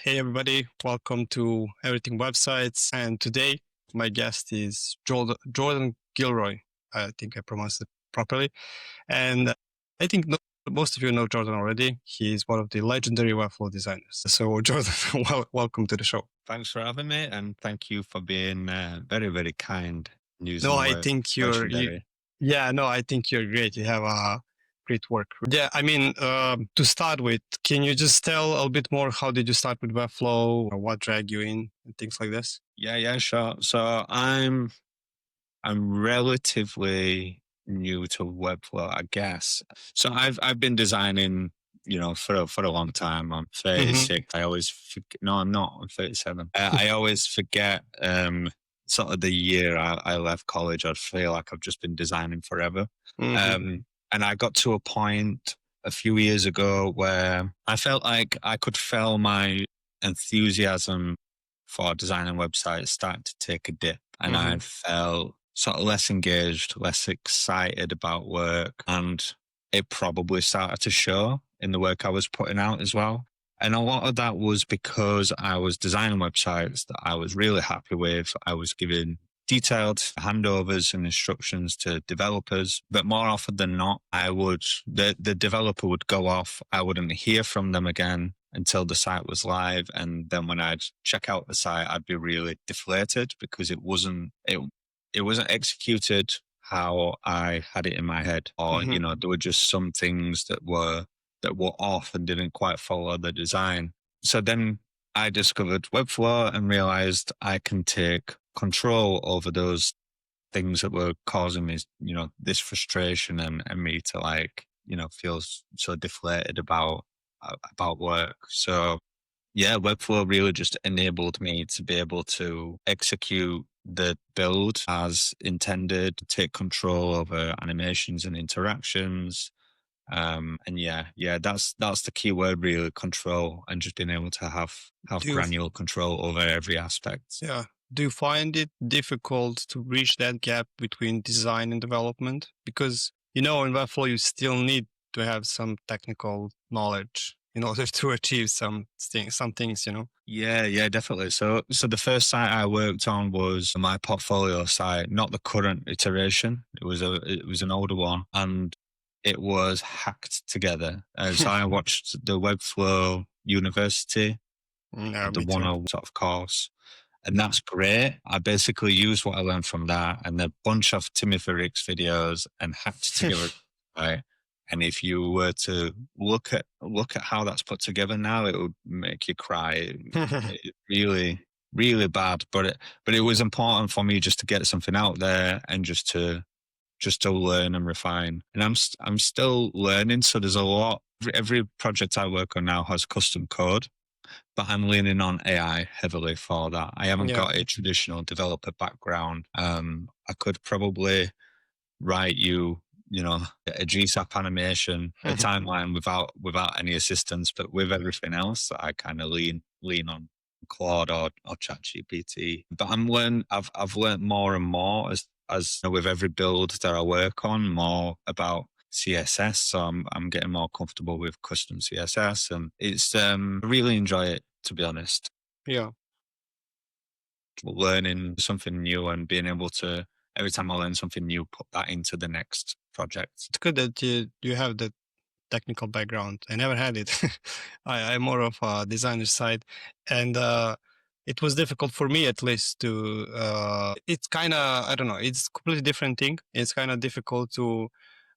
Hey everybody, welcome to Everything Websites. And today my guest is Jordan Gilroy. I think I pronounced it properly. And I think most of you know Jordan already. He's one of the legendary Webflow designers. So Jordan, welcome to the show. Thanks for having me, and thank you for being very, very kind and No, using the I word think legendary. yeah, no, I think you're great. You have a great work. Yeah, I mean, to start with, can you just tell a bit more? How did you start with Webflow? Or what dragged you in and things like this? Yeah, sure. So I'm relatively new to Webflow, I guess. So I've been designing, for a long time. I'm Mm-hmm. 36. I always forget, no, I'm not. I'm 37. I always forget sort of the year I left college. I feel like I've just been designing forever. Mm-hmm. And I got to a point a few years ago where I felt like I could feel my enthusiasm for designing websites starting to take a dip, and Mm-hmm. I felt sort of less engaged, less excited about work, and it probably started to show in the work I was putting out as well. And a lot of that was because I was designing websites that I was really happy with. I was giving detailed handovers and instructions to developers, but more often than not, the developer would go off. I wouldn't hear from them again until the site was live. And then when I'd check out the site, I'd be really deflated because it wasn't executed how I had it in my head. Or, Mm-hmm. there were just some things that were off and didn't quite follow the design. So then I discovered Webflow and realized I can take control over those things that were causing me, this frustration and me to feel so deflated about work. So yeah, Webflow really just enabled me to be able to execute the build as intended, take control over animations and interactions. And yeah, that's the key word really, control, and just being able to have Do you, granular control over every aspect. yeah, do you find it difficult to bridge that gap between design and development? Because, in Webflow, you still need to have some technical knowledge in order to achieve some things. Yeah, definitely. So the first site I worked on was my portfolio site, not the current iteration. It was an older one, and it was hacked together. So I watched the Webflow University, Yeah, the me too. 101 sort of course, and that's great. I basically used what I learned from that and a bunch of Timothy Ricks videos and hacked together, right? And if you were to look at how that's put together now, it would make you cry. It really, really bad. But it was important for me just to get something out there and just to learn and refine. And I'm still learning. So there's a lot. Every project I work on now has custom code, but I'm leaning on AI heavily for that. I haven't Yeah. got a traditional developer background. I could probably write a GSAP animation, a timeline without any assistance, but with everything else, I kind of lean on Claude or ChatGPT. But I've learned more and more as with every build that I work on, more about CSS. So I'm getting more comfortable with custom CSS, and it's I really enjoy it, to be honest. Yeah. Learning something new and being able to, every time I learn something new, put that into the next project. It's good that you have the technical background. I never had it. I'm more of a designer side, and it was difficult for me at least to. It's kind of, I don't know. It's a completely different thing. It's kind of difficult to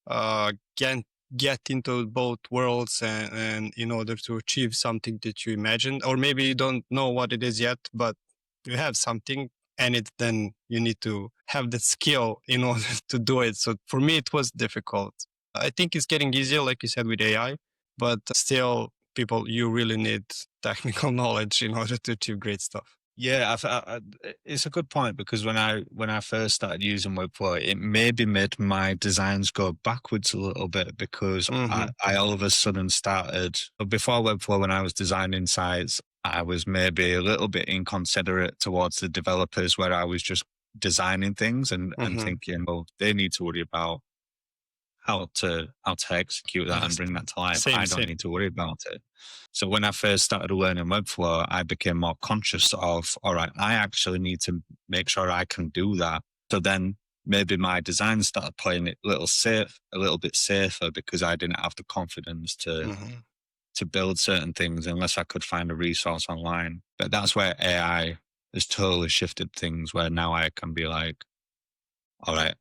uh, get get into both worlds and in order to achieve something that you imagined, or maybe you don't know what it is yet, but you have something. And then you need to have the skill in order to do it. So for me, it was difficult. I think it's getting easier, like you said, with AI, but still, you really need technical knowledge in order to achieve great stuff. Yeah, it's a good point because when I first started using Webflow, it maybe made my designs go backwards a little bit because I, Hmm. I all of a sudden started, but before Webflow, when I was designing sites, I was maybe a little bit inconsiderate towards the developers where I was just designing things and Hmm. thinking, well, they need to worry about how to execute that and Yes. bring that to life. Same, I don't same. need to worry about it. So when I first started learning Webflow, I became more conscious of, all right, I actually need to make sure I can do that. So then maybe my design started playing it a little bit safer because I didn't have the confidence Mhm. to build certain things unless I could find a resource online. But that's where AI has totally shifted things, where now I can be like, all right,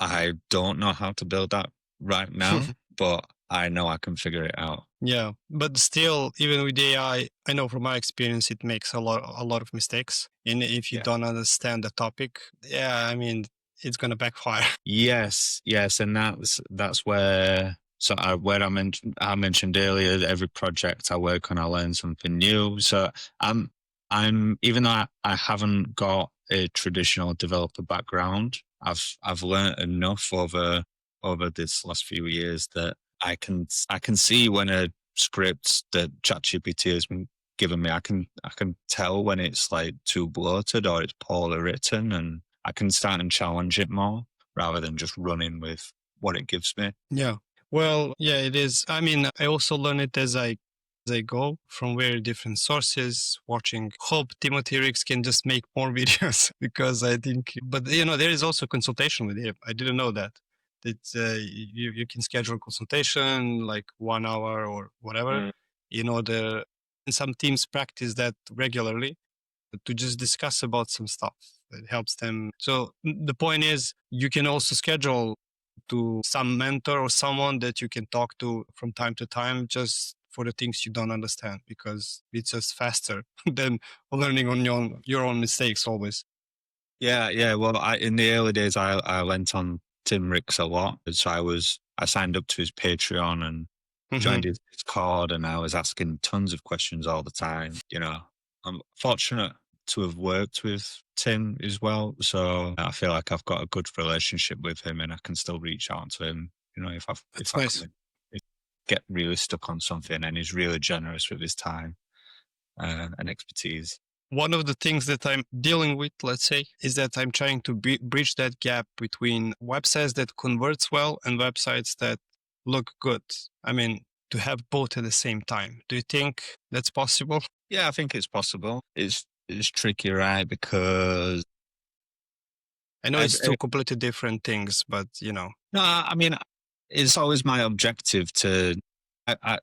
I don't know how to build that right now, but I know I can figure it out. Yeah, but still, even with AI, I know from my experience, it makes a lot of mistakes. And if you Yeah. don't understand the topic, yeah, I mean, it's gonna backfire. Yes, yes, and that's where where I mentioned earlier, every project I work on, I learn something new. So I'm even though I haven't got a traditional developer background, I've learned enough over this last few years that I can see when a script that ChatGPT has been given me, I can tell when it's like too bloated or it's poorly written, and I can start and challenge it more rather than just running with what it gives me. Yeah. Well, yeah, it is. I mean, I also learn it as I go from very different sources, watching. Hope Timothy Ricks can just make more videos because I think, but there is also consultation with him. I didn't know that. That you can schedule consultation like 1 hour or whatever. Mm. In order, and some teams practice that regularly to just discuss about some stuff. It helps them. So the point is, you can also schedule to some mentor or someone that you can talk to from time to time just for the things you don't understand, because it's just faster than learning on your own mistakes always. Yeah, yeah. Well, in the early days, I went on Tim Ricks a lot. So I signed up to his Patreon and Hmm. joined his Discord, and I was asking tons of questions all the time. I'm fortunate to have worked with Tim as well, so I feel like I've got a good relationship with him, and I can still reach out to him. If That's I nice. come get really stuck on something, and he's really generous with his time and expertise. One of the things that I'm dealing with, let's say, is that I'm trying to bridge that gap between websites that converts well and websites that look good. I mean, to have both at the same time. Do you think that's possible? Yeah, I think it's possible. It's tricky, right? Because I know ev- it's two completely different things, but no, I mean, it's always my objective to.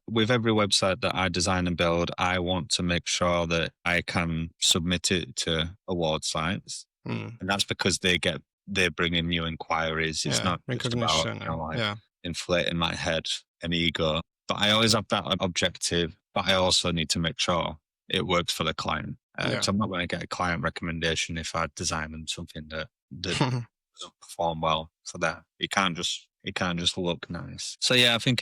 With every website that I design and build, I want to make sure that I can submit it to award sites, mm, and that's because they bring in new inquiries. It's yeah, not just about recognition. like Yeah, inflating my head and ego, but I always have that objective. But I also need to make sure it works for the client, yeah. because I'm not going to get a client recommendation if I design them something that doesn't perform well for that. It can't just look nice. So yeah, I think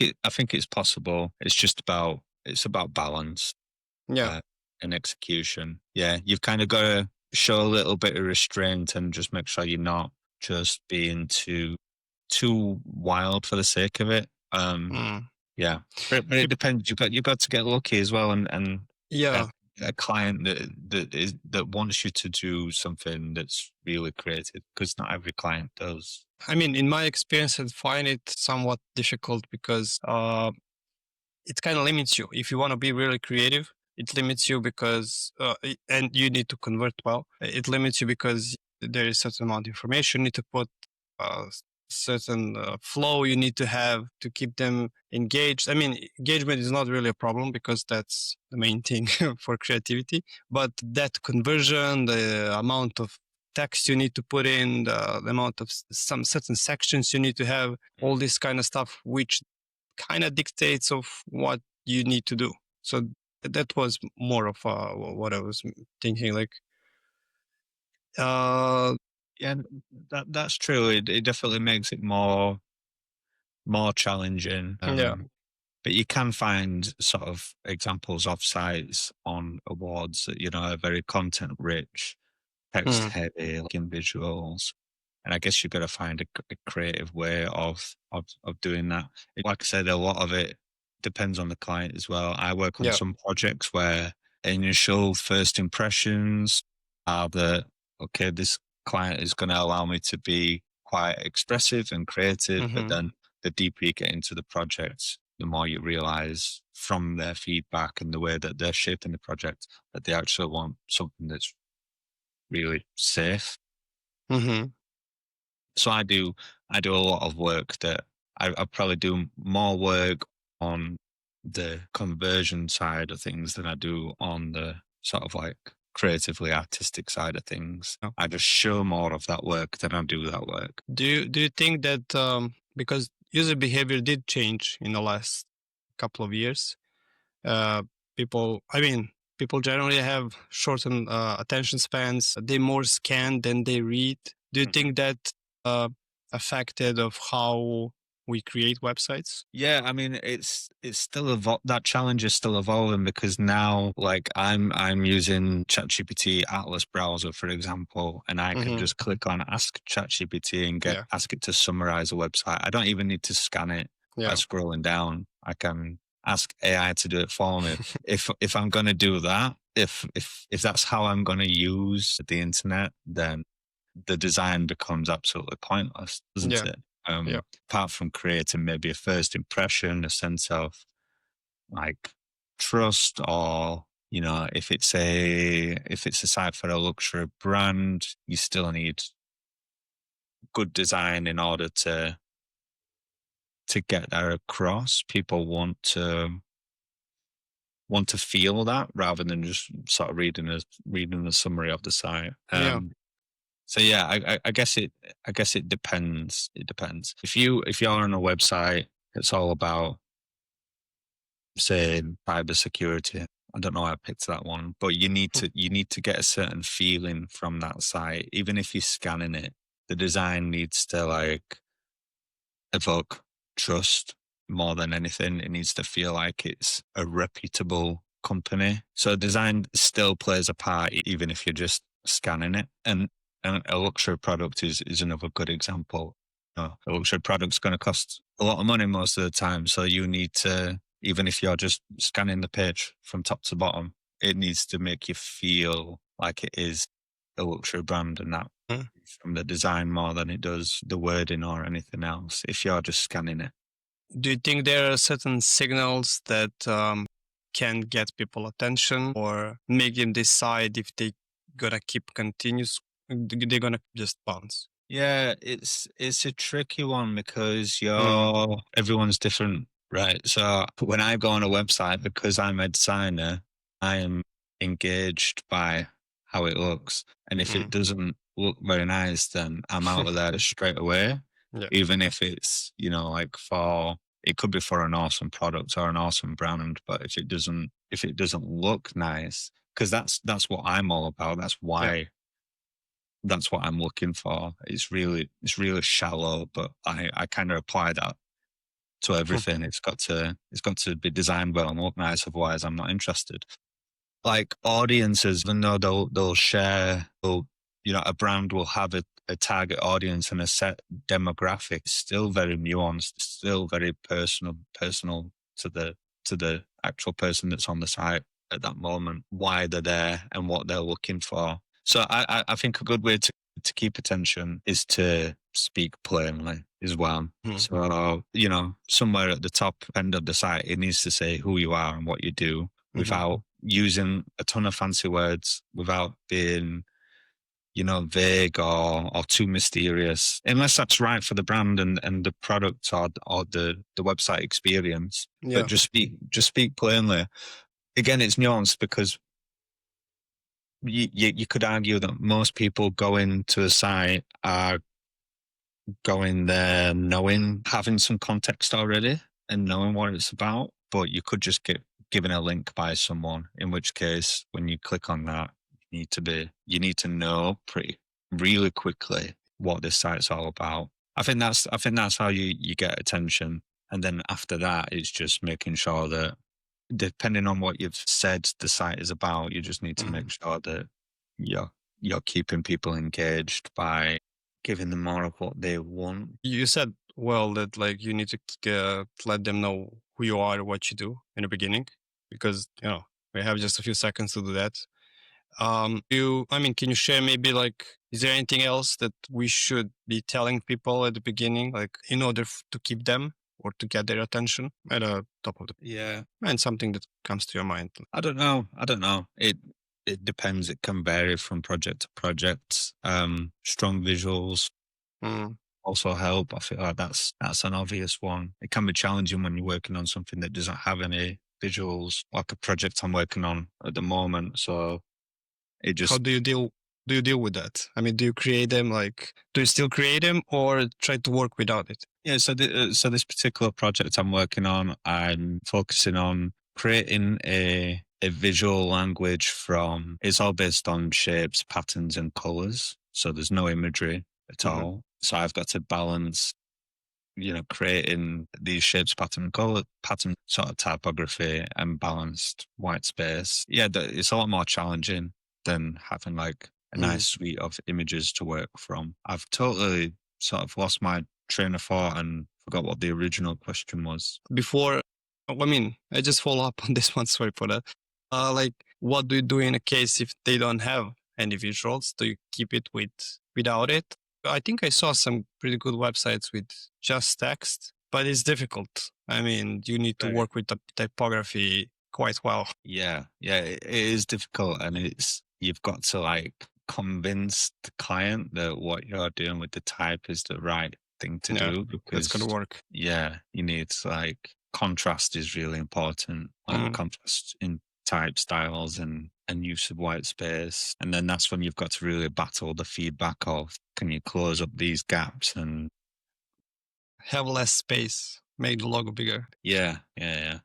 it's possible. It's about balance Yeah, uh, and execution. Yeah, you've kind of got to show a little bit of restraint and just make sure you're not just being too wild for the sake of it. mm, Yeah, but it Yep, depends. You've got to get lucky as well, and get yeah. a client that wants you to do something that's really creative, because not every client does. I mean, in my experience, I find it somewhat difficult because it kind of limits you. If you want to be really creative, it limits you because, and you need to convert well. It limits you because there is certain amount of information you need to put, certain flow you need to have to keep them engaged. I mean, engagement is not really a problem because that's the main thing for creativity. But that conversion, the amount of text you need to put in, the amount of some certain sections you need to have, all this kind of stuff, which kind of dictates of what you need to do. So that was more of what I was thinking. Like, uh, Yeah, that's true. It definitely makes it more challenging. yeah, But you can find sort of examples of sites on awards that are very content rich, text mm, heavy, like in visuals. And I guess you've got to find a creative way of doing that. Like I said, a lot of it depends on the client as well. I work on yeah, some projects where initial first impressions are that, okay, this client is going to allow me to be quite expressive and creative, but hmm, then the deeper you get into the project, the more you realize from their feedback and the way that they're shaping the project that they actually want something that's really safe. Mm-hmm. So I do a lot of work that I probably do more work on the conversion side of things than I do on the sort of like creatively artistic side of things. Oh. I just show more of that work than I do that work. Do you think that because user behavior did change in the last couple of years, uh, people, I mean, people generally have shortened attention spans. They more scan than they read. Do you Mhm. think that uh, affected of how we create websites? Yeah, I mean, it's still that challenge is still evolving because now, like, I'm using ChatGPT Atlas browser, for example, and I can Mm-hmm. just click on Ask ChatGPT and Yeah, ask it to summarize a website. I don't even need to scan it by yeah, scrolling down. I can ask AI to do it for me. If I'm gonna do that, if that's how I'm gonna use the internet, then the design becomes absolutely pointless, doesn't yeah, it? yeah, Apart from creating maybe a first impression, a sense of like trust, or if it's a site for a luxury brand, you still need good design in order to get that across. People want to feel that rather than just sort of reading the summary of the site. yeah. So yeah, I guess it depends. It depends. If you're on a website, it's all about, say, cybersecurity. I don't know why I picked that one, but you need to get a certain feeling from that site. Even if you're scanning it, the design needs to like evoke trust more than anything. It needs to feel like it's a reputable company. So design still plays a part, even if you're just scanning it. And a luxury product is another good example. A luxury product's going to cost a lot of money most of the time. So you need to, even if you're just scanning the page from top to bottom, it needs to make you feel like it is a luxury brand, and that Mm. from the design more than it does the wording or anything else if you're just scanning it. Do you think there are certain signals that can get people attention or make them decide if they gonna keep continuous, they're gonna just bounce? Yeah, it's a tricky one because Mm, everyone's different, right? So when I go on a website, because I'm a designer, I am engaged by how it looks. And if it mm. doesn't look very nice, then I'm out of there straight away. Yeah. Even if it's, like it could be for an awesome product or an awesome brand, but if it doesn't look nice, because that's what I'm all about. Yeah. That's what I'm looking for. It's really shallow, but I kind of apply that to everything. It's got to be designed well and look nice. Otherwise, I'm not interested. Like audiences, even though they'll share, a brand will have a target audience and a set demographic. It's still very nuanced. It's still very personal to the actual person that's on the site at that moment, why they're there and what they're looking for. So I think a good way to keep attention is to speak plainly as well. Mhm, So, somewhere at the top end of the site, it needs to say who you are and what you do mhm. without using a ton of fancy words, without being, vague or too mysterious, unless that's right for the brand and the product or the website experience. But Yeah. just speak plainly. Again, it's nuanced because you could argue that most people going to a site are going there having some context already and knowing what it's about, but you could just get given a link by someone, in which case, when you click on that, you need to know pretty really quickly what this site's all about. I think that's how you get attention. And then after that, it's just making sure that, depending on what you've said the site is about, you just need to Mhm. make sure that you're keeping people engaged by giving them more of what they want. You said well that like you need to let them know who you are, what you do in the beginning, because we have just a few seconds to do that. I mean, can you share maybe like, is there anything else that we should be telling people at the beginning, like in order to keep them? or to get their attention at the top of the, Yeah. and something that comes to your mind. I don't know. I don't know. It depends. It can vary from project to project. Strong visuals Mm. also help. I feel like that's an obvious one. It can be challenging when you're working on something that doesn't have any visuals, like a project I'm working on at the moment. So it How just do you deal with that? I mean, do you create them, like, do you still create them or try to work without it? yeah. So this particular project I'm working on, I'm focusing on creating a visual language from. It's all based on shapes, patterns, and colors. So there's no imagery at Hmm. all. So I've got to balance, creating these shapes, pattern, color, pattern sort of typography and balanced white space. Yeah, it's a lot more challenging than having like a Mm. nice suite of images to work from. I've totally sort of lost my train of thought and forgot what the original question was. Before, I mean, I just follow up on this one. Sorry for that. Like, what do you do in a case if they don't have any visuals? Do you keep it without it? I think I saw some pretty good websites with just text, but it's difficult. I mean, you need to Very. work with the typography quite well. Yeah, yeah, it is difficult, and you've got to like convince the client that what you're doing with the type is the right thing to Yeah, do that's gonna because work. yeah, you need like contrast is really important, like Mm. contrast in type styles and use of white space, and then that's when you've got to really battle the feedback of can you close up these gaps and Have less space, make the logo bigger. yeah, yeah, yeah.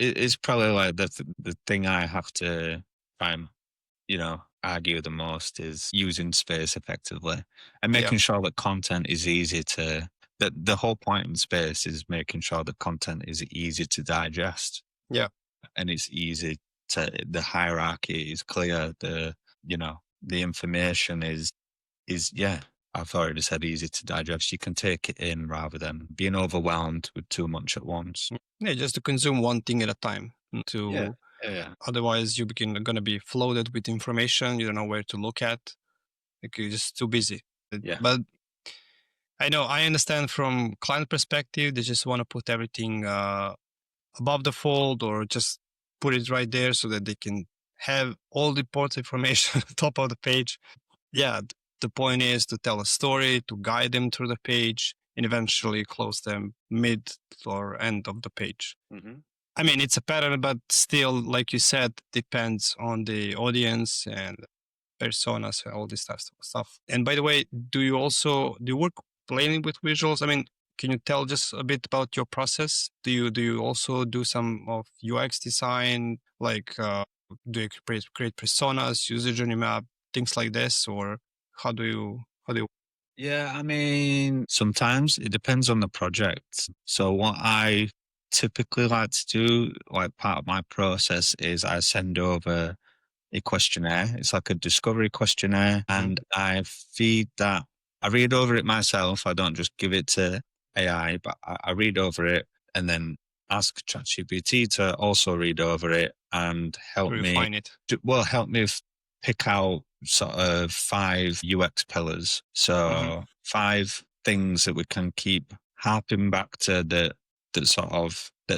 It's probably like the thing I have to try and argue the most is using space effectively and Yeah, making sure that content is easy to that the whole point of space is making sure that content is easy to digest yeah. and it's easy to the hierarchy is clear, the information is yeah, I've already said easy to digest. You can take it in rather than being overwhelmed with too much at once. Yeah, just to consume one thing at a time. Yeah, To yeah, yeah. otherwise, you begin gonna be flooded with information. You don't know where to look at. Like you're just too busy. Yeah. But I know I understand from client perspective, they just want to put everything above the fold or just put it right there so that they can have all the important information at the top of the page. Yeah, the point is to tell a story, to guide them through the page, and eventually close them mid or end of the page. Hmm. I mean, it's a pattern, but still, like you said, depends on the audience and personas, all this stuff. And by the way, do you work plainly with visuals? I mean, can you tell just a bit about your process? Do you also do some of UX design, like do you create personas, user journey map, things like this, or how do you? Yeah, I mean, sometimes it depends on the project. So what I typically like to do, like part of my process is I send over a questionnaire. It's like a discovery questionnaire Mhm. and I feed that. I read over it myself. I don't just give it to AI, but I read over it and then ask ChatGPT to also read over it and To refine it? help me pick out sort of 5 UX pillars. Hmm. So 5 things that we can keep harping back to that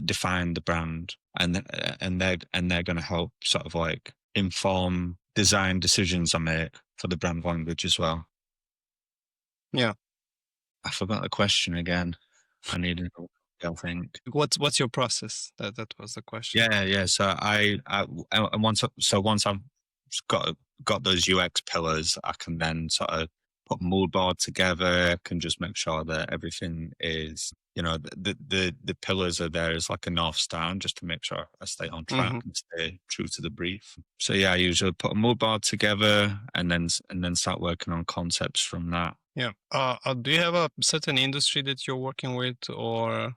define the brand and they're going to help sort of like inform design decisions I make for the brand language as well. Yeah. I forgot the question again. I need to I think. What's your process? That was the question. Yeah, yeah. So and once I've got got those UX pillars, I can then sort of put a mood board together. I can just make sure that everything is, the pillars are there as like a north star, and just to make sure I stay on track Hmm. and stay true to the brief. So yeah, I usually put a mood board together and then start working on concepts from that. Yeah. Do you have a certain industry that you're working with, or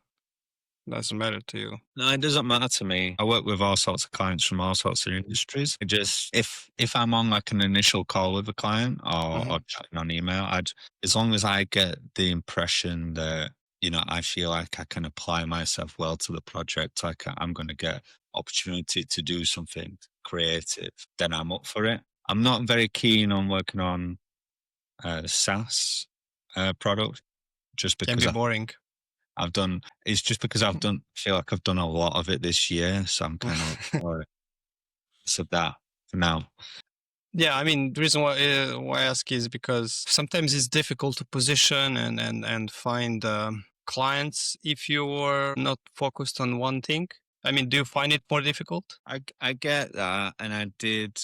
doesn't matter to you? No, it doesn't matter to me. I work with all sorts of clients from all sorts of industries. It just if I'm on like an initial call with a client Hmm. or chatting on email, as long as I get the impression that I feel like I can apply myself well to the project, like I'm going to get opportunity to do something creative, then I'm up for it. I'm not very keen on working on SaaS product just Can because be boring. I've done. It's just because feel like I've done a lot of it this year, so I'm kind of like, of that for now. Yeah, I mean, the reason why I ask is because sometimes it's difficult to position and find clients if you're not focused on one thing. I mean, do you find it more difficult? I get that, and I did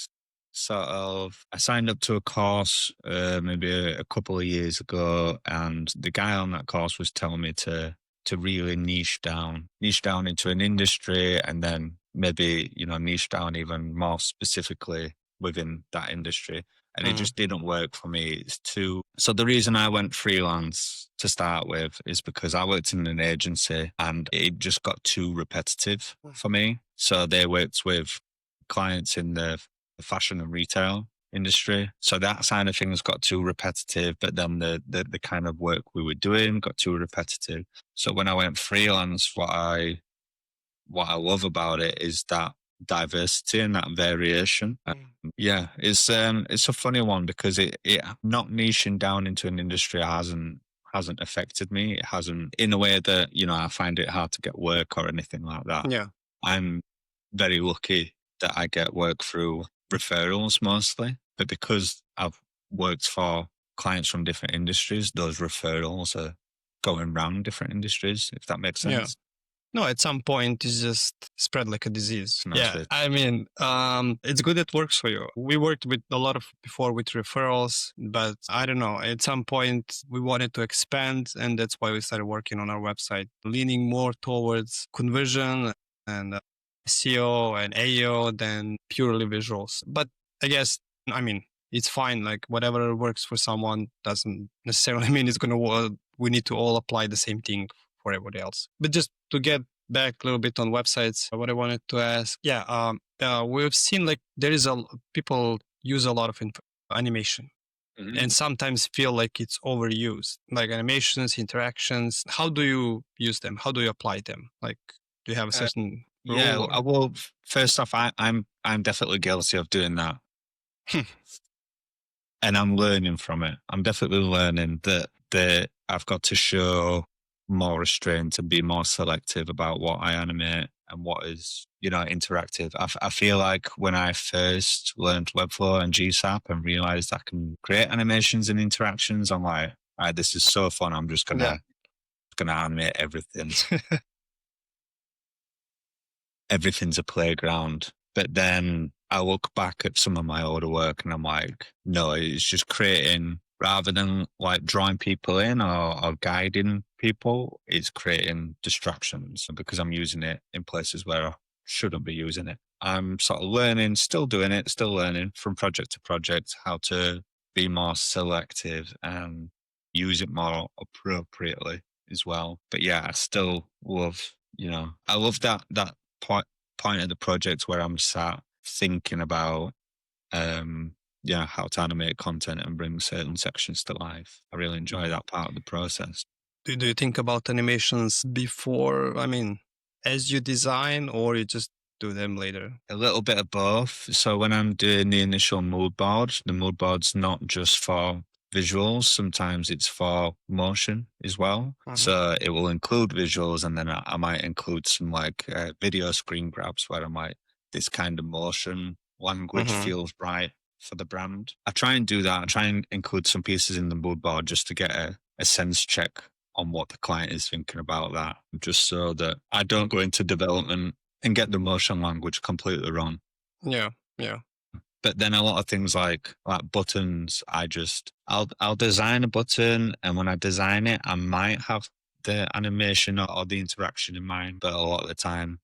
I signed up to a course maybe a couple of years ago, and the guy on that course was telling me to really niche down into an industry, and then maybe niche down even more specifically within that industry. And it Mm, just didn't work for me. It's too. So the reason I went freelance to start with is because I worked in an agency and it just got too repetitive for me. So they worked with clients in the fashion and retail industry. So that side of things got too repetitive, but then the kind of work we were doing got too repetitive. So when I went freelance, what I love about it is that diversity and that variation. Yeah, it's a funny one because it not niching down into an industry hasn't affected me. It hasn't in a way that, I find it hard to get work or anything like that. yeah, I'm very lucky that I get work through referrals mostly, but because I've worked for clients from different industries, those referrals are going around different industries, if that makes yeah. sense. No, at some point it's just spread like a disease. It's a nice Yeah, way. I mean, it's good it works for you. We worked with a lot of before with referrals, but I don't know. At some point we wanted to expand, and that's why we started working on our website, leaning more towards conversion and SEO and AEO than purely visuals. But I guess, I mean, it's fine. Like whatever works for someone doesn't necessarily mean it's going to work. We need to all apply the same thing for everybody else. But just to get back a little bit on websites, what I wanted to ask, yeah, we've seen like there is people use a lot of animation Mhm. and sometimes feel like it's overused, like animations, interactions. How do you use them? How do you apply them? Like, do you have a Uh, certain yeah, rule or? well, first off, I'm definitely guilty of doing that, and I'm learning from it. I'm definitely learning that I've got to show more restraint and be more selective about what I animate and what is, interactive. I feel like when I first learned Webflow and GSAP and realized I can create animations and interactions, I'm like, all right, this is so fun. I'm just Yeah. gonna animate everything. Everything's a playground. But then I look back at some of my older work and I'm like, no, it's just creating rather than like drawing people in or guiding people, it's creating distractions because I'm using it in places where I shouldn't be using it. I'm sort of learning, still doing it, still learning from project to project how to be more selective and use it more appropriately as well. But yeah, I still love, I love that point of the project where I'm sat thinking about how to animate content and bring certain sections to life. I really enjoy that part of the process. Do you think about animations before, I mean, as you design, or you just do them later? A little bit of both. So when I'm doing the initial mood board, the mood board's not just for visuals. Sometimes it's for motion as well. Mhm. So it will include visuals, and then I might include some like video screen grabs where I'm like, this kind of motion language Mhm. feels right for the brand. I try and do that. I try and include some pieces in the mood board just to get a sense check on what the client is thinking about that, just so that I don't go into development and get the motion language completely wrong. Yeah, yeah. But then a lot of things like buttons, I'll design a button, and when I design it, I might have the animation or the interaction in mind, but a lot of the time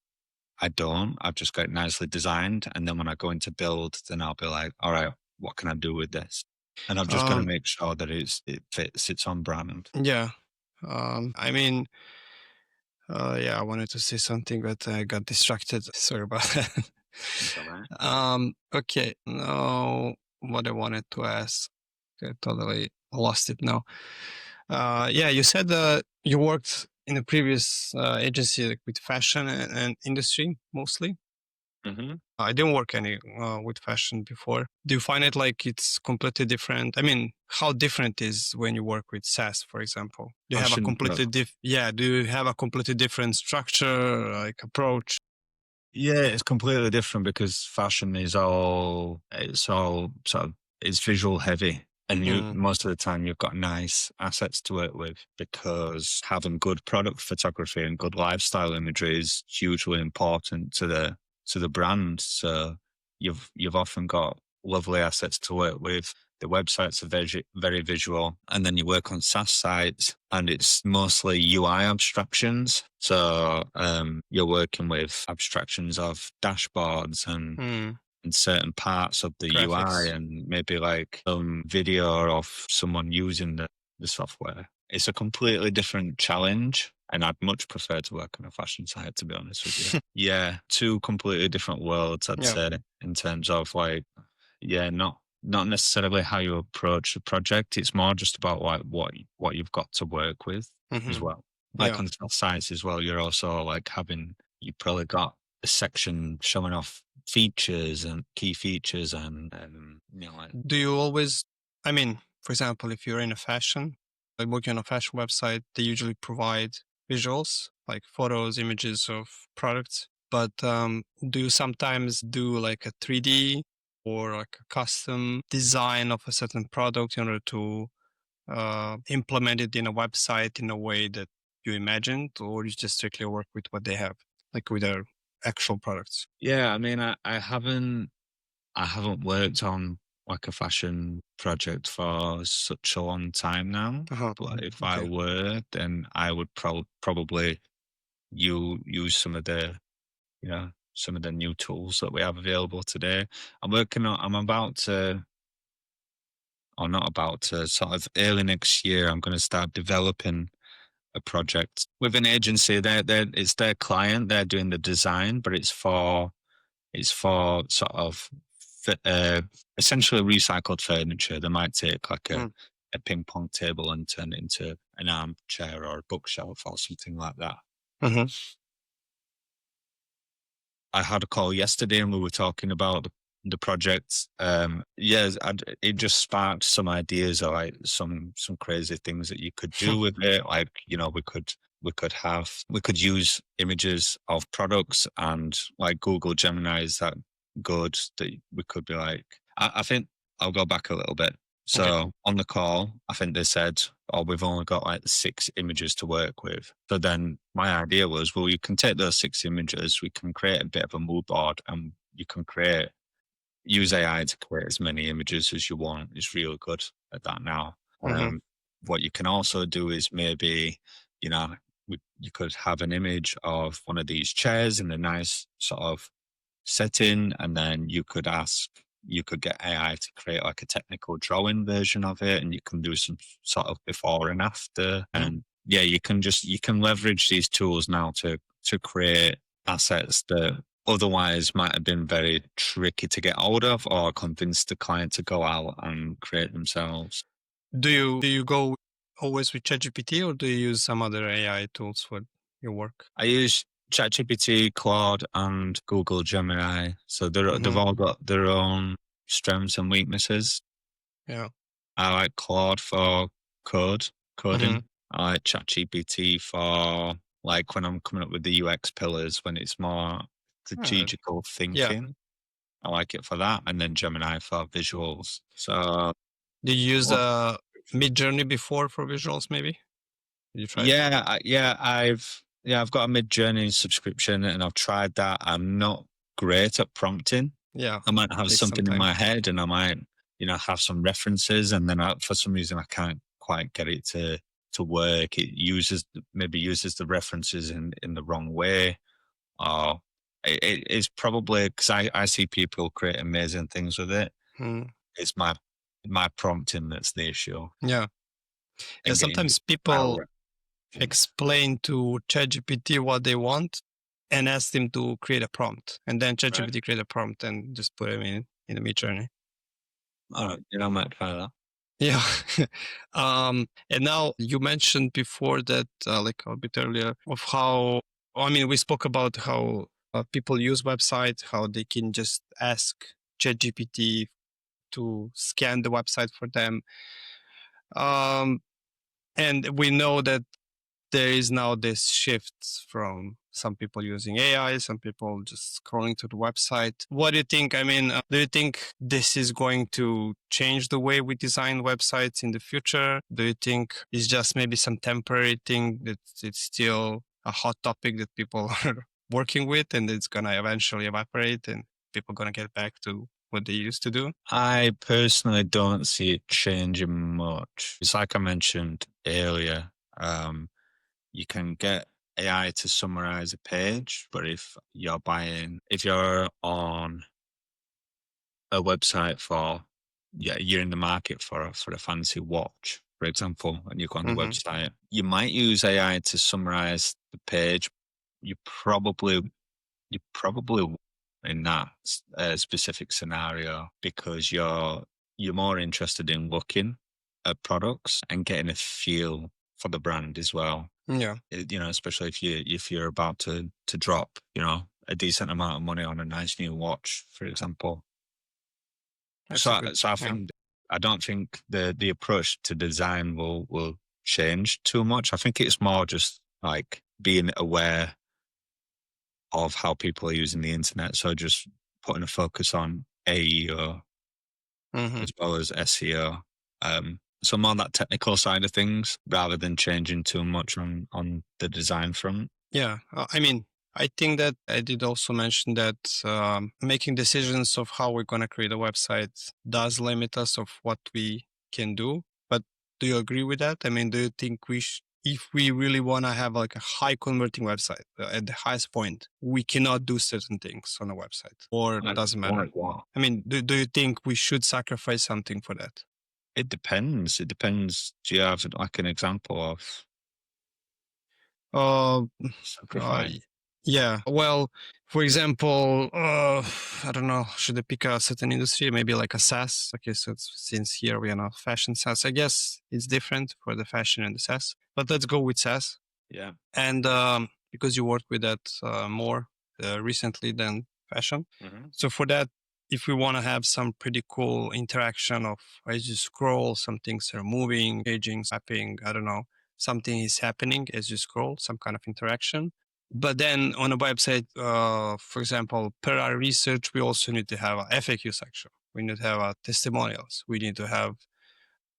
I don't. I've just got it nicely designed, and then when I go into build, then I'll be like, all right, what can I do with this? And I've just got to Um, make sure that it fits, it's on brand. yeah. I mean, yeah, I wanted to say something, but I got distracted. Sorry about that. It's all right. Okay. Now, what I wanted to ask, I totally lost it now. Yeah, you said you worked in a previous agency like with fashion and industry mostly. Hmm. I didn't work any with fashion before. Do you find it like it's completely different? I mean, how different is when you work with SaaS, for example? Do you have a Fashion, completely do you have a completely different structure, like approach? yeah, it's completely different because fashion is all sort of, it's visual heavy. And you Mm, most of the time you've got nice assets to work with because having good product photography and good lifestyle imagery is hugely important to the brand. So you've often got lovely assets to work with. The websites are very visual, and then you work on SaaS sites, and it's mostly UI abstractions. So you're working with abstractions of dashboards mm, and certain parts of the UI, graphics. and maybe like some video of someone using the software. It's a completely different challenge. And I'd much prefer to work on a fashion site, to be honest with you. Yeah, two completely different worlds, I'd Yeah. say, in terms of like, yeah, not necessarily how you approach the project. It's more just about like what you've got to work with as Hmm. well. Like Yeah. on sites as well, you're also like you probably got a section showing off features and key features and like Do you always, I mean, for example, if you're in a fashion, like working on a fashion website, they usually provide visuals, like photos, images of products. But do you sometimes do like a 3D or like a custom design of a certain product in order to implement it in a website in a way that you imagined, or you just strictly work with what they have, like with their actual products? yeah, I mean I haven't worked on like a fashion project for such a long time now. Uh-huh. But if I Okay. were, then I would probably use some of the some of the new tools that we have available today. I'm about to, or not about to, sort of early next year, I'm going to start developing a project with an agency. It's their client. They're doing the design, but it's for sort of essentially recycled furniture. They might take like Mm. a ping pong table and turn it into an armchair or a bookshelf or something like that. Hmm. I had a call yesterday and we were talking about the project. Yeah, it just sparked some ideas or like some crazy things that you could do with it. Like, we could use images of products, and like Google Gemini is that good that we could be like, I think I'll go back a little bit. Okay. So on the call, I think they said, "Oh, we've only got like 6 images to work with." So then my idea was, well, you can take those 6 images, we can create a bit of a mood board, and you can use AI to create as many images as you want. It's really good at that now. Hmm. What you can also do is maybe, you know, you could have an image of one of these chairs in a nice sort of setting, and then you could get AI to create like a technical drawing version of it, and you can do some sort of before and after. And yeah, you can leverage these tools now to create assets that otherwise might have been very tricky to get hold of or convince the client to go out and create themselves. Do you go always with ChatGPT or do you use some other AI tools for your work? I use ChatGPT, Claude, and Google Gemini. So they've Hmm. all got their own strengths and weaknesses. Yeah. I like Claude for Hmm. coding. I like ChatGPT for like when I'm coming up with the UX pillars, when it's more strategical Yeah. thinking. I like it for that, and then Gemini for visuals. So Did you use well, Mid Journey before for visuals? Maybe you tried. I've got a Mid-Journey subscription, and I've tried that. I'm not great at prompting. Yeah. I might have Takes some something in time. my head, and I might, have some references, and then for some reason I can't quite get it to work. It uses the references in the wrong way, or it's probably because I see people create amazing things with it. Mm. It's my prompting that's the issue, Yeah. Yeah. and getting Sometimes our people reference. explain to ChatGPT what they want and ask them to create a prompt, and then Right. ChatGPT create a prompt and just put them in the Mid Journey. All right, I might try that. Yeah. And now you mentioned before that, like a bit earlier, of how, I mean, we spoke about how people use website, how they can just ask ChatGPT to scan the website for them. Um, and we know that there is now this shift from some people using AI, some people just scrolling to the website. What do you think? I mean, do you think this is going to change the way we design websites in the future? Do you think it's just maybe some temporary thing that it's still a hot topic that people are working with and it's going to eventually evaporate and people going to get back to what they used to do? I personally don't see it changing much. It's like I mentioned earlier. You can get AI to summarize a page, but if you're on a website for, yeah, you're in the market for a fancy watch, for example, and you go on the Mm-hmm. website, you might use AI to summarize the page. You probably won't in that specific scenario because you're more interested in looking at products and getting a feel for the brand as well. Yeah, Especially if you're about to drop, a decent amount of money on a nice new watch, for example. that's So, a good, so I yeah. think I don't think the approach to design will change too much. I think it's more just like being aware of how people are using the internet. So just putting a focus on AEO Mm-hmm. as well as SEO. So more on that technical side of things rather than changing too much on the design front. Yeah, I mean, I think that I did also mention that making decisions of how we're going to create a website does limit us of what we can do. But do you agree with that? I mean, do you think if we really want to have like a high converting website at the highest point, we cannot do certain things on a website, or doesn't matter? Like what? I mean, do you think we should sacrifice something for that? It depends. It depends. Do you have like an example of Uh, Uh, sacrifice? yeah. Well, for example, I don't know. Should I pick a certain industry? Maybe like a SaaS. Okay, so since here we are now fashion SaaS, I guess it's different for the fashion and the SaaS. But let's go with SaaS. Yeah. And because you work with that more recently than fashion, Hmm. so for that, if we want to have some pretty cool interaction of as you scroll, some things are moving, aging, snapping. I don't know, something is happening as you scroll, some kind of interaction. But then on a website, for example, per our research, we also need to have a FAQ section. We need to have testimonials. We need to have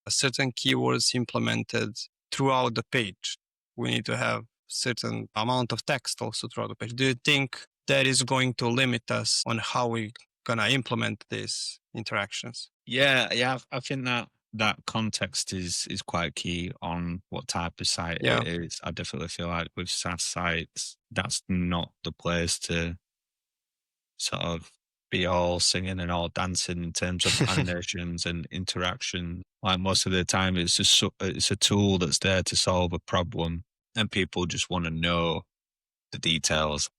certain keywords implemented throughout the page. We need to have certain amount of text also throughout the page. Do you think that is going to limit us on how we gonna implement these interactions? Yeah. I think that context is quite key on what type of site Yeah. it is. I definitely feel like with SaaS sites, that's not the place to sort of be all singing and all dancing in terms of animations and interaction. Like most of the time, it's a tool that's there to solve a problem, and people just want to know the details.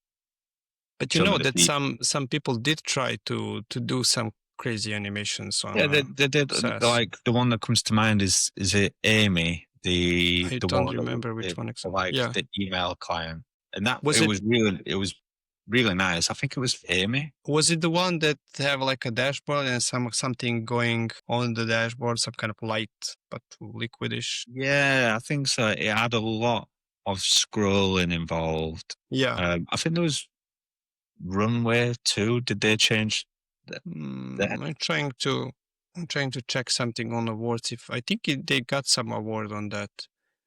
But you Some know of the that people, some people did try to do some crazy animations on yeah, they did. SaaS. Like the one that comes to mind is it Amy, I the don't one that remember which did one for exactly. like Yeah. the email client, and that Was it it was really nice. I think it was Amy. Was it the one that have like a dashboard and something going on the dashboard, some kind of light but liquidish? Yeah, I think so. It had a lot of scrolling involved. Yeah. I think there was Runway too. Did they change that? Mm, I'm trying to check something on awards. If I think they got some award on that.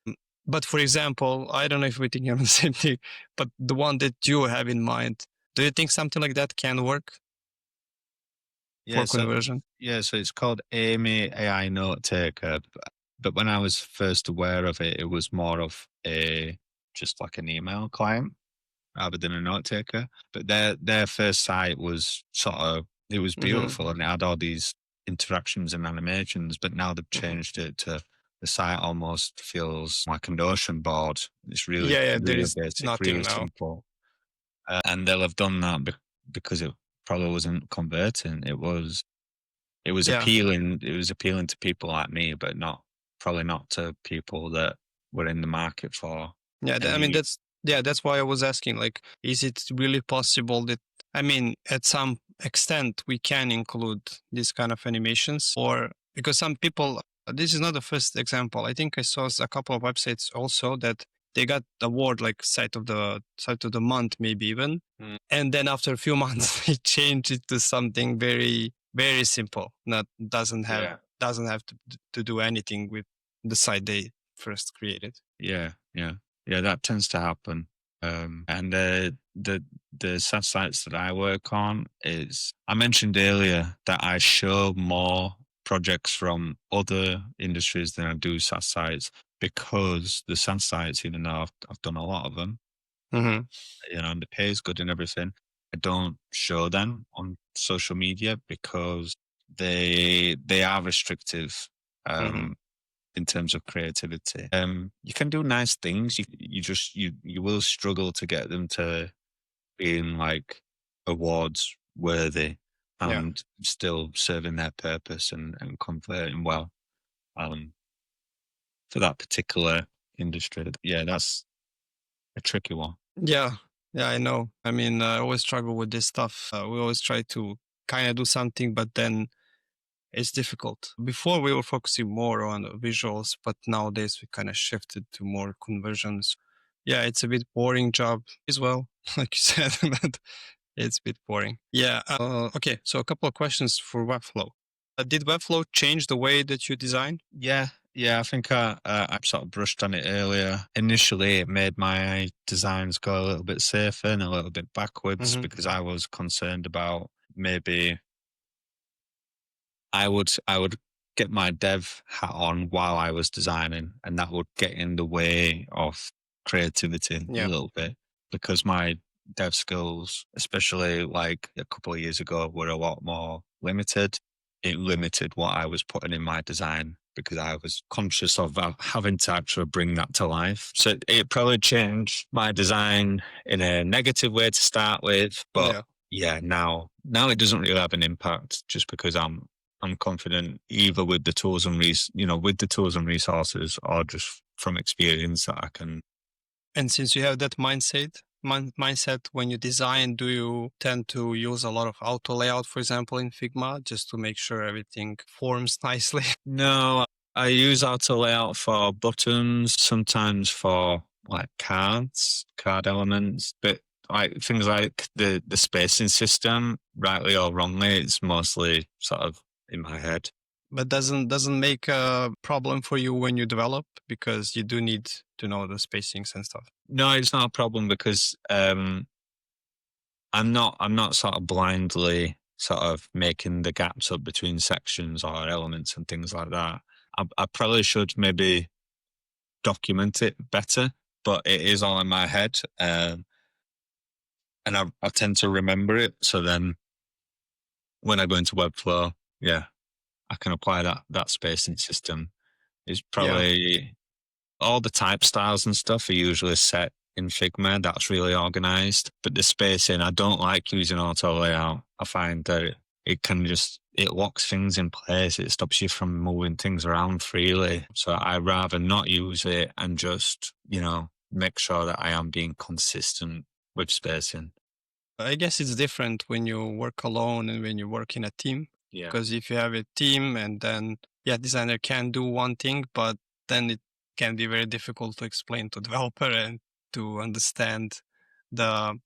Mm, But for example, I don't know if we think of the same thing, but the one that you have in mind, do you think something like that can work Yeah, for conversion? so it's called Amy AI Note Taker. But when I was first aware of it, it was more of a just like an email client rather than a note taker. But their first site was it was Mm-hmm. beautiful and it had all these interactions and animations. But now they've Mm-hmm. changed it to the site almost feels like a Notion board. It's really Yeah, yeah, there really is basic, really nothing now. simple, and they'll have done that because it probably wasn't converting. It was Yeah. appealing. It was appealing to people like me, but probably not to people that were in the market for Yeah, I mean any. Yeah, that's why I was asking, like, is it really possible that, I mean, at some extent we can include this kind of animations? Or because some people, this is not the first example. I think I saw a couple of websites also that they got award like site of the month, maybe even. Mm. And then after a few months, they change it to something very, very simple. Not Yeah. doesn't have to do anything with the site they first created. Yeah, yeah, yeah. That tends to happen. And the SaaS sites that I work on is I mentioned earlier that I show more projects from other industries than I do SaaS sites because the SaaS sites, even though I've done a lot of them, Hmm. and the pay is good and everything, I don't show them on social media because they are restrictive. Hmm. Um, in terms of creativity. You can do nice things. You will struggle to get them to being like awards worthy Yeah. and still serving their purpose and converting well um, for that particular industry. Yeah, that's a tricky one. Yeah, yeah, I know. I mean, I always struggle with this stuff. We always try to kind of do something, but then it's difficult. Before we were focusing more on visuals, but nowadays we kind of shifted to more conversions. Yeah, it's a bit boring job as well, like you said, but it's a bit boring. Yeah. Okay. So a couple of questions for Webflow. Did Webflow change the way that you design? Yeah, yeah. I think I sort of brushed on it earlier. Initially, it made my designs go a little bit safer and a little bit backwards Hmm. because I was concerned about maybe I would get my dev hat on while I was designing, and that would get in the way of creativity a Yeah. little bit because my dev skills, especially like a couple of years ago, were a lot more limited. It limited what I was putting in my design because I was conscious of having to actually bring that to life. So it probably changed my design in a negative way to start with, but Yeah. yeah, now it doesn't really have an impact just because I'm confident either with the tools and with the tools and resources or just from experience that I can. And since you have that mindset when you design, do you tend to use a lot of auto layout, for example, in Figma, just to make sure everything forms nicely? No, I use auto layout for buttons, sometimes for like card elements, but like things like the spacing system, rightly or wrongly, it's mostly sort of in my head. But doesn't make a problem for you when you develop because you do need to know the spacings and stuff. No, it's not a problem because I'm not sort of blindly sort of making the gaps up between sections or elements and things like that. I probably should maybe document it better, but it is all in my head, and I tend to remember it. So then when I go into Webflow, yeah, I can apply that spacing system. It's Yeah. probably all the type styles and stuff are usually set in Figma. That's really organized. But the spacing, I don't like using auto layout. I find that it locks things in place. It stops you from moving things around freely. So I rather not use it and just, make sure that I am being consistent with spacing. I guess it's different when you work alone and when you work in a team. Yeah. Because if you have a team and then, yeah, designer can do one thing, but then it can be very difficult to explain to developer and to understand the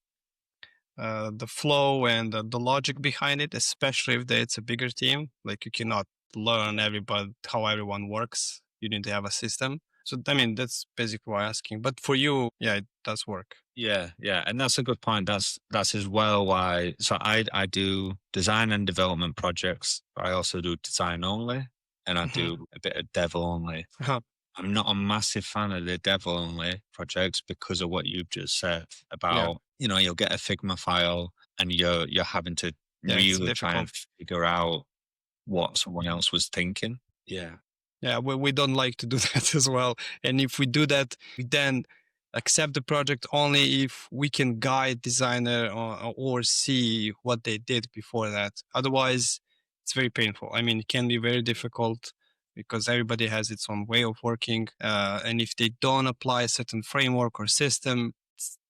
the flow and the logic behind it, especially if it's a bigger team. Like you cannot learn everybody how everyone works. You need to have a system. So I mean, that's basically why I'm asking. But for you, yeah, it does work. Yeah, yeah, and that's a good point. That's as well why. So I do design and development projects. But I also do design only, and I Hmm. do a bit of dev only. I'm not a massive fan of the dev only projects because of what you've just said Yeah, about you'll get a Figma file and you're having to yeah, it's really try difficult. and figure out what someone else was thinking. Yeah, Yeah, we don't like to do that as well. And if we do that, we then accept the project only if we can guide designer or see what they did before that. Otherwise, it's very painful. I mean, it can be very difficult because everybody has its own way of working. And if they don't apply a certain framework or system,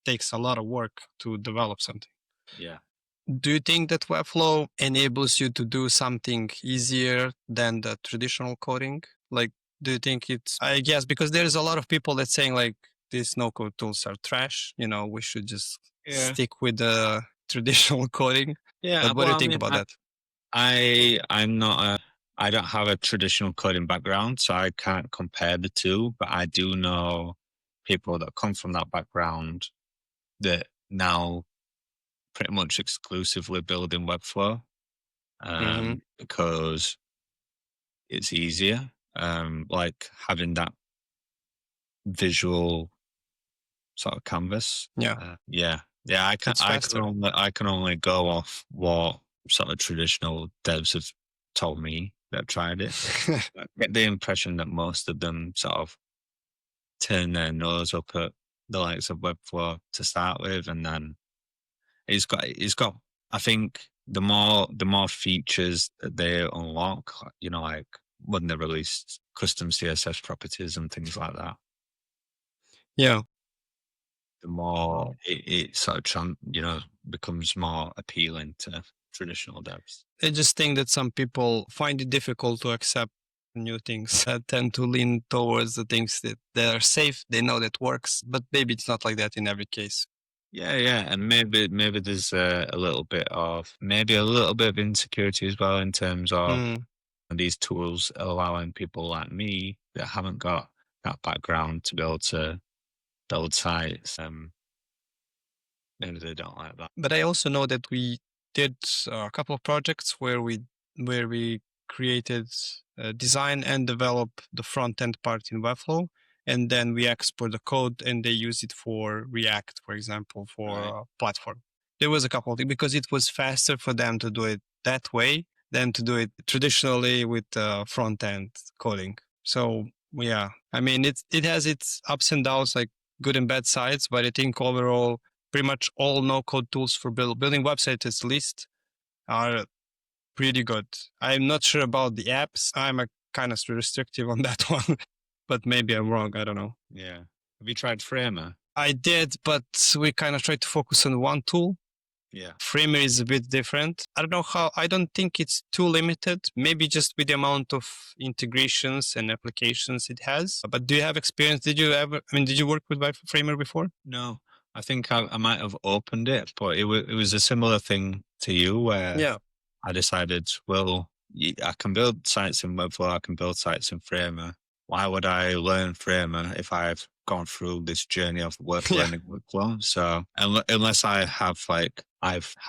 takes a lot of work to develop something. Yeah. Do you think that Webflow enables you to do something easier than the traditional coding? Like, do you think it's, I guess, because there's a lot of people that saying like these no code tools are trash, we should just Yeah. stick with the traditional coding. Yeah. But what do Well, you I think mean, about that? I'm not I don't have a traditional coding background, so I can't compare the two, but I do know people that come from that background that now pretty much exclusively build in Webflow, Hmm. because it's easier. Like having that visual sort of canvas. Yeah, Yeah. Yeah, it's faster. I can only go off what sort of traditional devs have told me that tried it. I get the impression that most of them sort of turn their nose up at the likes of Webflow to start with, and then it's got. I think the more features that they unlock, like when they release custom CSS properties and things like that, Yeah. the more it sort of becomes more appealing to traditional devs. I just think that some people find it difficult to accept new things. I tend to lean towards the things that are safe, they know that works, but maybe it's not like that in every case. Yeah, yeah, and maybe there's a little bit of insecurity as well in terms of Mm, these tools allowing people like me that haven't got that background to be able to build sites. Maybe they don't like that. but I also know that we did a couple of projects where we created, design and develop the front end part in Webflow, and then we export the code and they use it for React, for example, for Right. platform. There was a couple of things because it was faster for them to do it that way than to do it traditionally with front end coding. So yeah, I mean it has its ups and downs, like good and bad sides, but I think overall pretty much all no-code tools for building websites at least are pretty good. I'm not sure about the apps. I'm a kind of restrictive on that one, but maybe I'm wrong. I don't know. Yeah. Have you tried Framer? I did, but we kind of tried to focus on one tool. Yeah. Framer is a bit different. I don't know how, I don't think it's too limited, maybe just with the amount of integrations and applications it has. But do you have experience? Did you work with Framer before? No, I think I might have opened it, but it was a similar thing to you where Yeah. I decided, well, I can build sites in Webflow, I can build sites in Framer. Why would I learn Framer if I've gone through this journey of Yeah. learning Webflow? So unless I have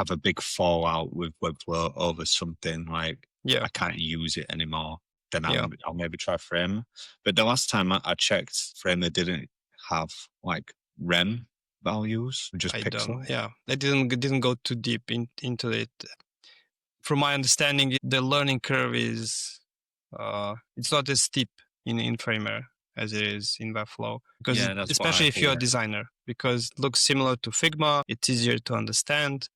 a big fallout with Webflow over something like Yeah. I can't use it anymore, then Yeah. I'll maybe try Framer. But the last time I checked, Framer didn't have like rem values, just I don't. pixels. Yeah, I didn't go too deep into it. From my understanding, the learning curve is it's not as steep in Framer as it is in Webflow, because Yeah, that's what I especially if you're a hear. designer, because it looks similar to Figma. It's easier to understand.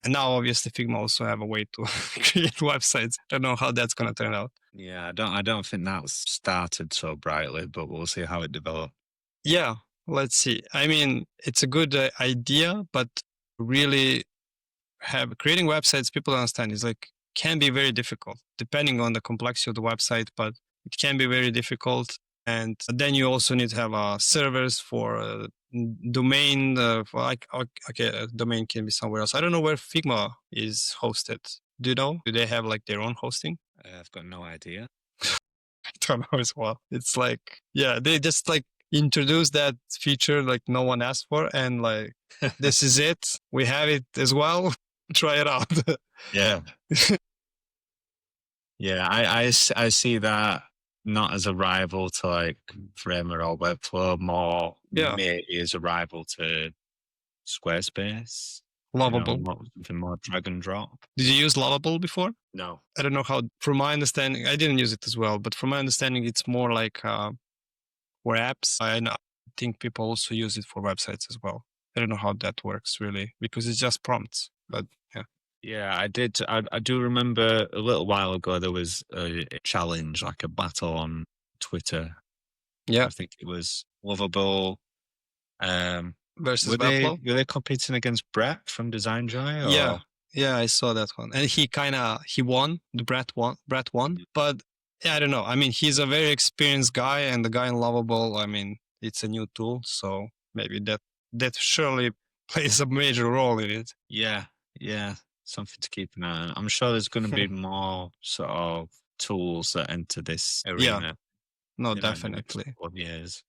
And now, obviously, Figma also have a way to create websites. Don't know how that's gonna turn out. Yeah, I don't think that's started so brightly, but we'll see how it develops. Yeah, let's see. I mean, it's a good idea, but really have creating websites, people understand, is like can be very difficult depending on the complexity of the website, but it can be very difficult. And then you also need to have servers for domain. For like okay, a domain can be somewhere else. I don't know where Figma is hosted. Do you know? Do they have like their own hosting? I've got no idea. I don't know as well. It's like, yeah, they just like introduce that feature like no one asked for, and like this is it. We have it as well. Try it out. Yeah, yeah. I see that not as a rival to like Framer or Webflow, more Yeah, maybe as a rival to Squarespace. Lovable. Something more drag and drop. Did you use Lovable before? No. I don't know how. From my understanding, I didn't use it as well, but from my understanding, it's more like for apps. And I think people also use it for websites as well. I don't know how that works really because it's just prompts. But yeah, Yeah, I did. I do remember a little while ago there was a challenge, like a battle on Twitter. yeah, I think it was Lovable, versus Were Webflow. they competing against Brett from Design Joy Yeah, or? yeah, I saw that one, and he won. The Brett won, but yeah, I don't know. I mean, he's a very experienced guy, and the guy in Lovable. I mean, it's a new tool, so maybe that surely plays a major role in it. Yeah, yeah, something to keep an eye on. I'm sure there's going to be more sort of tools that enter this Yeah, arena, no, in the next definitely. couple of years.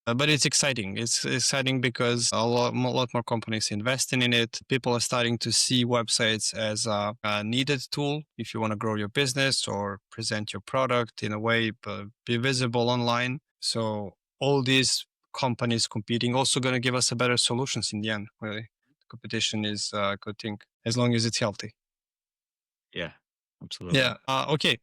But it's exciting. It's exciting because a lot more companies investing in it. People are starting to see websites as a needed tool if you want to grow your business or present your product in a way, but be visible online. So all these companies competing also going to give us a better solutions in the end. Really, competition is a good thing as long as it's healthy. Yeah, absolutely. Yeah. Okay.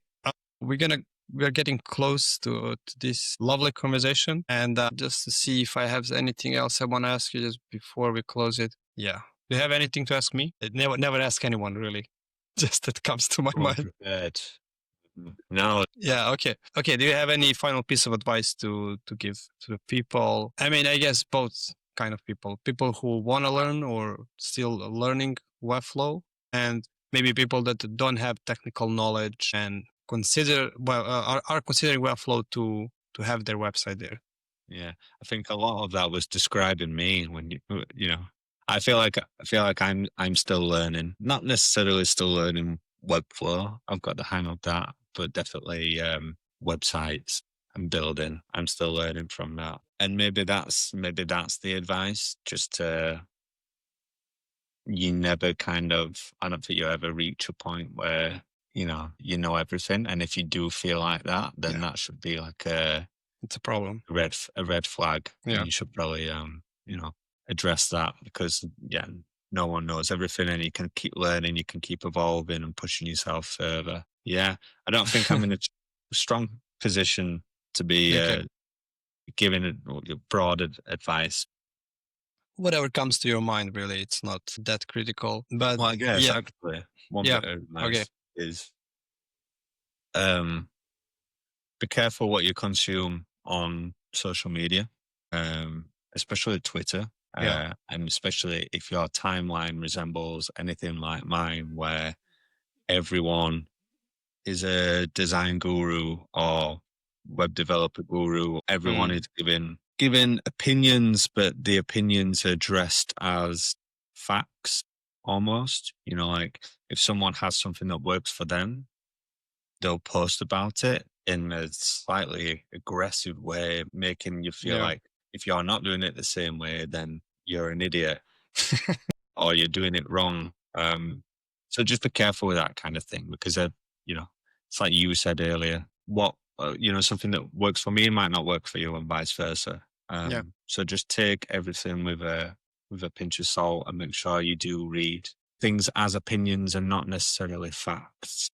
We're gonna we're getting close to this lovely conversation, and just to see if I have anything else I want to ask you just before we close it. Yeah. Do you have anything to ask me? Never ask anyone really. Just that comes to my Come mind. prepared. No, Yeah. Okay. Okay. Do you have any final piece of advice to give to the people? I mean, I guess both kind of people who want to learn or still learning Webflow, and maybe people that don't have technical knowledge and are considering Webflow to have their website there. yeah, I think a lot of that was describing me when you know, I feel like I'm still learning, not necessarily still learning Webflow. I've got the hang of that, but definitely websites and building. I'm still learning from that, and maybe that's the advice. Just to you never kind of, I don't think you ever reach a point where you know everything, and if you do feel like that, then Yeah, that should be like a it's a problem. red flag, and Yeah. you should probably address that because yeah, no one knows everything, and you can keep learning, you can keep evolving and pushing yourself further. Yeah, I don't think I'm in a strong position to be Okay. giving broad advice. Whatever comes to your mind, really, it's not that critical. But Well, I guess yeah, actually one yeah. bit of Okay. advice is um be careful what you consume on social media, especially Twitter, Yeah. and especially if your timeline resembles anything like mine, where everyone is a design guru or web developer guru. Everyone Mm, is giving opinions, but the opinions are dressed as facts almost. Like if someone has something that works for them, they'll post about it in a slightly aggressive way, making you feel yeah. like if you're not doing it the same way, then you're an idiot or you're doing it wrong. So just be careful with that kind of thing because, it's like you said earlier, something that works for me might not work for you and vice versa. Yeah. So just take everything with a pinch of salt and make sure you do read things as opinions and not necessarily facts.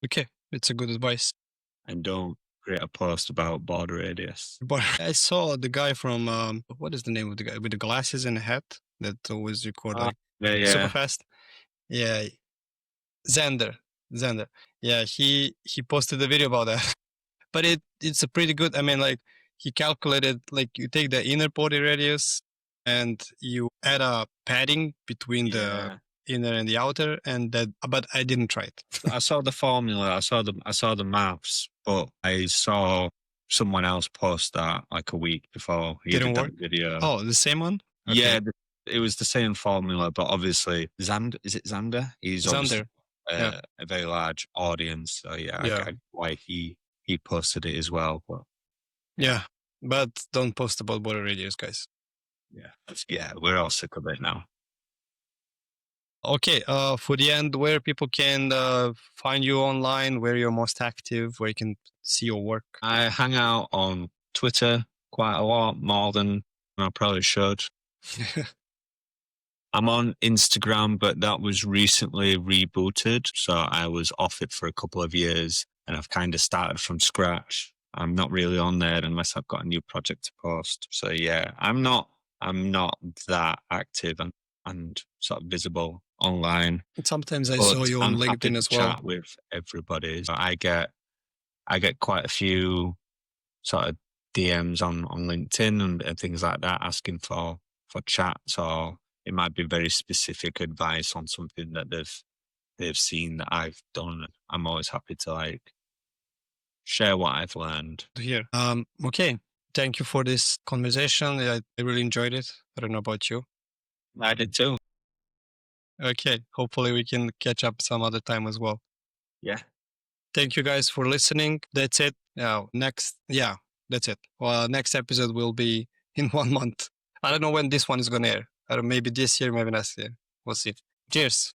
Okay. It's a good advice. And don't create a post about border radius. But I saw the guy from what is the name of the guy with the glasses and the hat that always record Oh, like yeah, super yeah. fast? Yeah, Xander. Xander. Yeah, he posted a video about that. But it's a pretty good. I mean, like he calculated like you take the inner body radius and you add a padding between the Yeah. inner and the outer, and that. But I didn't try it. I saw the formula, I saw the maths, but I saw someone else post that like a week before he Didn't did that work. video. Oh, the same one. Okay, Yeah, it was the same formula, but obviously Xander, is it Xander? He's obviously Xander. Yeah, a very large audience. So yeah, yeah, why he posted it as well. But yeah, yeah. But don't post about border radius, guys. yeah, we're all sick of it now. Okay, for the end, where people can find you online, where you're most active, where you can see your work. I hang out on Twitter quite a lot, more than I probably should. I'm on Instagram, but that was recently rebooted. So I was off it for a couple of years and I've kind of started from scratch. I'm not really on there unless I've got a new project to post. So yeah, I'm not that active and sort of visible online, Sometimes I but saw you on I'm happy LinkedIn to as well. chat with everybody. So I get quite a few sort of DMs on LinkedIn and things like that asking for for chats, or it might be very specific advice on something that they've seen that I've done. I'm always happy to like share what I've learned. Here. Okay. Thank you for this conversation. I really enjoyed it. I don't know about you. I did too. Okay. Hopefully we can catch up some other time as well. Yeah. Thank you guys for listening. That's it. That's it. Well, next episode will be in 1 month. I don't know when this one is going to air. Maybe this year, maybe next year. We'll see. Cheers.